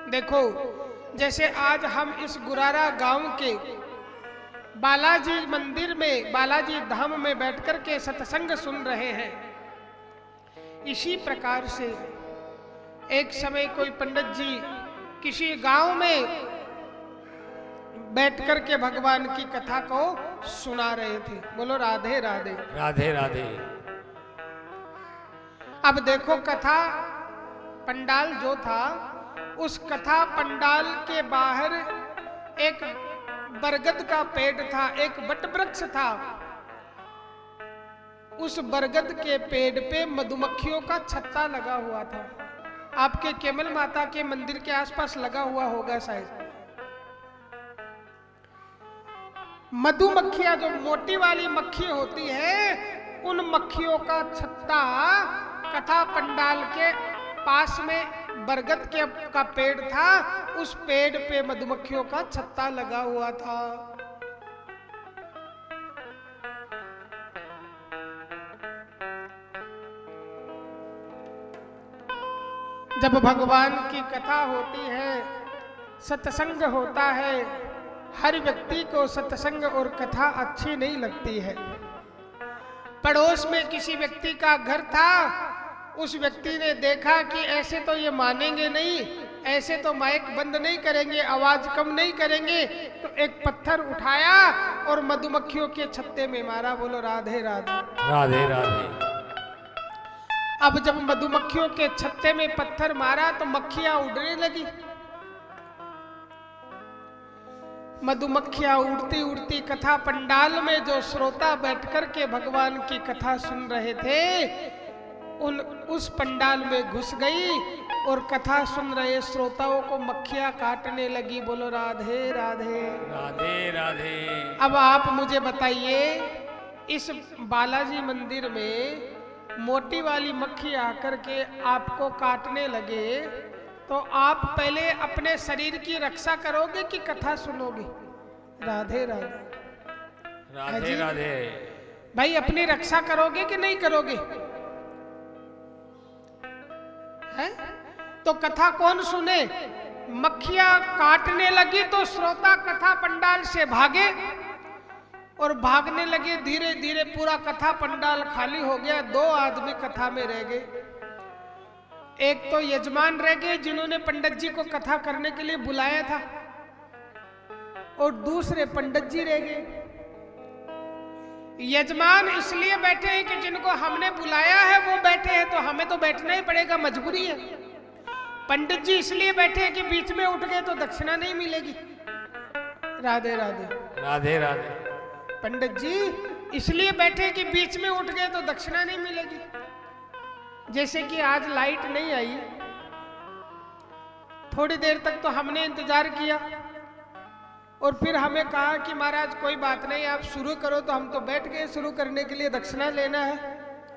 देखो, जैसे आज हम इस गुरारा गांव के बालाजी मंदिर में, बालाजी धाम में बैठकर के सत्संग सुन रहे हैं, इसी प्रकार से एक समय कोई पंडित जी किसी गांव में बैठकर के भगवान की कथा को सुना रहे थे। बोलो राधे राधे। राधे राधे। अब देखो, कथा पंडाल जो था, उस कथा पंडाल के बाहर एक बरगद का पेड़ था, एक वट वृक्ष था। उस बरगद के पेड़ पे मधुमक्खियों का छत्ता लगा हुआ था। आपके केमल माता के मंदिर के आसपास लगा हुआ होगा शायद। मधुमक्खियां, जो मोटी वाली मक्खी होती है, उन मक्खियों का छत्ता कथा पंडाल के पास में बरगद का पेड़ था। उस पेड़ पे मधुमक्खियों का छत्ता लगा हुआ था। जब भगवान की कथा होती है, सत्संग होता है, हर व्यक्ति को सत्संग और कथा अच्छी नहीं लगती है। पड़ोस में किसी व्यक्ति का घर था, उस व्यक्ति ने देखा कि ऐसे तो ये मानेंगे नहीं, ऐसे तो माइक बंद नहीं करेंगे, आवाज कम नहीं करेंगे, तो एक पत्थर उठाया और मधुमक्खियों के छत्ते में मारा। बोलो राधे राधे। राधे राधे। अब जब मधुमक्खियों के छत्ते में पत्थर मारा तो मक्खियां उड़ने लगी। मधुमक्खियां उड़ती उड़ती कथा पंडाल में जो श्रोता बैठकर के भगवान की कथा सुन रहे थे, उस पंडाल में घुस गई और कथा सुन रहे श्रोताओं को मक्खियां काटने लगी। बोलो राधे राधे। राधे राधे। अब आप मुझे बताइए, इस बालाजी मंदिर में मोटी वाली मक्खी आकर के आपको काटने लगे, तो आप पहले अपने शरीर की रक्षा करोगे कि कथा सुनोगे? राधे राधे। राधे राधे। भाई, अपनी रक्षा करोगे कि नहीं करोगे? है? तो कथा कौन सुने? मक्खियां काटने लगी तो श्रोता कथा पंडाल से भागे और भागने लगे। धीरे धीरे पूरा कथा पंडाल खाली हो गया। 2 आदमी कथा में रह गए। एक तो यजमान रह गए जिन्होंने पंडित जी को कथा करने के लिए बुलाया था, और दूसरे पंडित जी रह गए। यजमान इसलिए बैठे हैं कि जिनको हमने बुलाया है वो बैठे हैं, तो हमें तो बैठना ही पड़ेगा, मजबूरी है। पंडित जी इसलिए बैठे हैं कि बीच में उठ गए तो दक्षिणा नहीं मिलेगी। राधे राधे। राधे राधे। पंडित जी इसलिए बैठे कि बीच में उठ गए तो दक्षिणा नहीं मिलेगी। जैसे कि आज लाइट नहीं आई, थोड़ी देर तक तो हमने इंतजार किया और फिर हमें कहा कि महाराज कोई बात नहीं, आप शुरू करो, तो हम तो बैठ गए। शुरू करने के लिए दक्षिणा लेना है।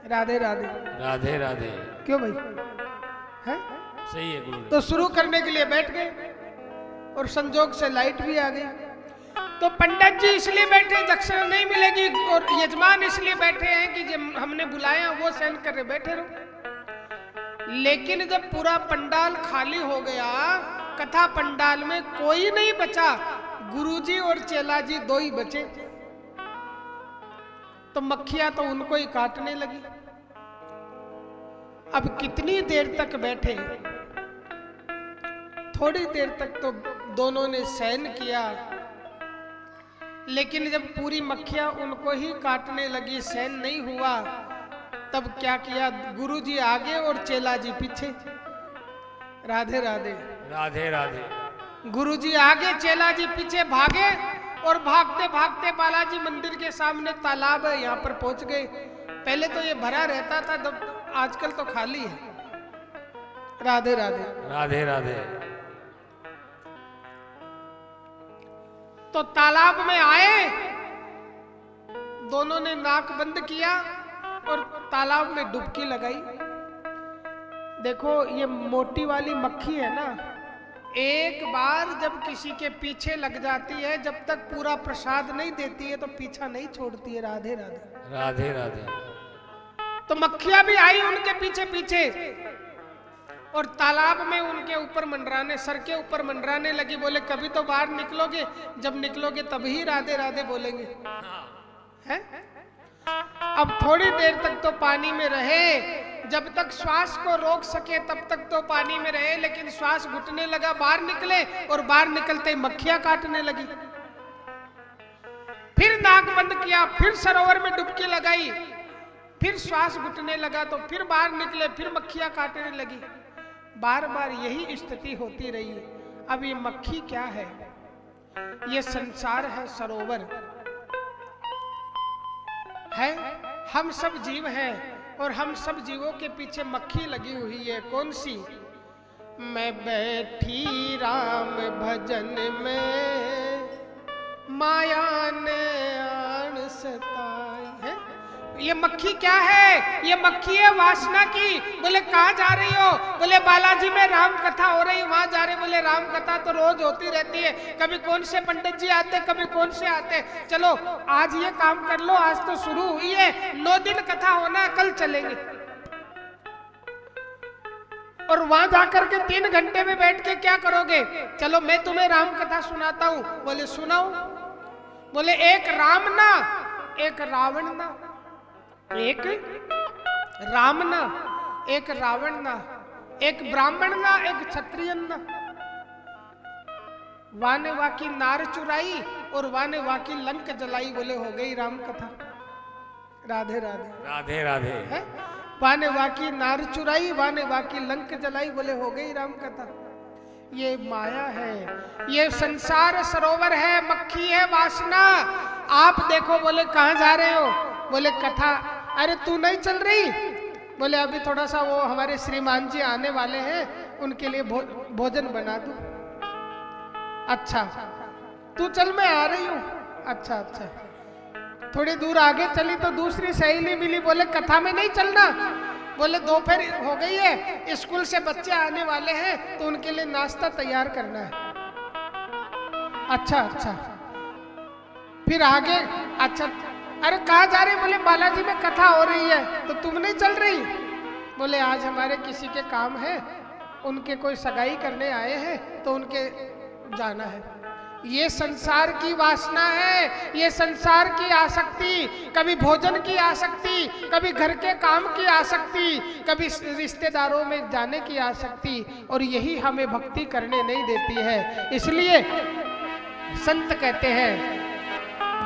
राधे राधे। राधे राधे। क्यों भाई? है सही है गुरु। तो शुरू करने के लिए बैठ गए और संजोग से लाइट भी आ गई। तो पंडित जी इसलिए बैठे दक्षिणा नहीं मिलेगी, और यजमान इसलिए बैठे हैं कि जब हमने बुलाया वो सहन कर रहे, बैठे रहो। लेकिन जब पूरा पंडाल खाली हो गया, कथा पंडाल में कोई नहीं बचा, गुरुजी और चेला जी 2 ही बचे, तो मक्खियां तो उनको ही काटने लगी। अब कितनी देर तक बैठे? थोड़ी देर तक तो दोनों ने सहन किया, लेकिन जब पूरी मक्खियां उनको ही काटने लगी, सहन नहीं हुआ, तब क्या किया? गुरुजी आगे और चेला जी पीछे। राधे राधे। राधे राधे। गुरुजी आगे, चेला जी पीछे भागे और भागते भागते बालाजी मंदिर के सामने तालाब है, यहाँ पर पहुंच गए। पहले तो ये भरा रहता था, तब आजकल तो खाली है। राधे राधे। राधे राधे। तो तालाब में आए, दोनों ने नाक बंद किया और तालाब में डुबकी लगाई। देखो, ये मोटी वाली मक्खी है ना, एक बार जब किसी के पीछे लग जाती है, जब तक पूरा प्रसाद नहीं देती है तो पीछा नहीं छोड़ती है। राधे राधे। राधे राधे। तो मक्खियां भी आई उनके पीछे पीछे और तालाब में उनके ऊपर मंडराने, सर के ऊपर मंडराने लगी। बोले कभी तो बाहर निकलोगे, जब निकलोगे तभी राधे राधे बोलेंगे, हैं? अब थोड़ी देर तक तो पानी में रहे, जब तक श्वास को रोक सके तब तक तो पानी में रहे, लेकिन श्वास घुटने लगा, बाहर निकले और बाहर निकलते ही मक्खियां काटने लगी। फिर नाक बंद किया, फिर सरोवर में डुबकी लगाई, फिर श्वास घुटने लगा तो फिर बाहर निकले, फिर मक्खियां काटने लगी। बार बार यही स्थिति होती रही। अब ये मक्खी क्या है? ये संसार है, सरोवर है, हम सब जीव हैं और हम सब जीवों के पीछे मक्खी लगी हुई है। कौन सी? मैं बैठी राम भजन में, माया ने आन सताई है। ये मक्खी क्या है? ये मक्खी है वासना की। बोले कहाँ जा रही हो? बोले बालाजी में राम कथा हो रही, वहां जा रहे। बोले राम कथा तो रोज होती रहती है, कभी कौन से पंडित जी आते, कभी कौन से आते। चलो आज ये काम कर लो, आज तो शुरू हुई है, 9 दिन कथा होना, कल चलेंगे। और वहां जाकर के 3 घंटे में बैठ के क्या करोगे? चलो मैं तुम्हें राम कथा सुनाता हूं। बोले सुनाओ। बोले एक राम ना, एक रावण ना, एक राम ना, एक रावण ना, एक ब्राह्मण ना, एक क्षत्रिय ना। वाने वाकी नार चुराई और वाने वाकी लंक जलाई। बोले हो गई राम कथा। राधे राधे राधे राधे है? वाने वाकी नार चुराई, वाने वाकी लंक जलाई। बोले हो गई राम कथा। ये माया है, ये संसार सरोवर है, मक्खी है वासना। आप देखो। बोले कहाँ जा रहे हो? बोले कथा। अरे तू नहीं चल रही? बोले अभी थोड़ा सा वो हमारे श्रीमान जी आने वाले हैं, उनके लिए भोजन बना दूं। अच्छा तू चल, मैं आ रही हूँ। अच्छा अच्छा। थोड़ी दूर आगे चली तो दूसरी सहेली मिली। बोले कथा में नहीं चलना। बोले दोपहर हो गई है, स्कूल से बच्चे आने वाले हैं तो उनके लिए नाश्ता तैयार करना है। अच्छा अच्छा। फिर आगे। अच्छा अरे कहाँ जा रहे? बोले बालाजी में कथा हो रही है। तो तुम नहीं चल रही? बोले आज हमारे किसी के काम है, उनके कोई सगाई करने आए हैं तो उनके जाना है। ये संसार की वासना है, ये संसार की आसक्ति। कभी भोजन की आसक्ति, कभी घर के काम की आसक्ति, कभी रिश्तेदारों में जाने की आसक्ति, और यही हमें भक्ति करने नहीं देती है। इसलिए संत कहते हैं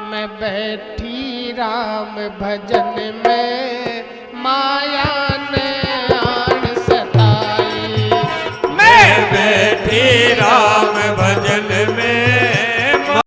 मैं बैठी राम भजन में, माया ने आन सताई। मैं बैठी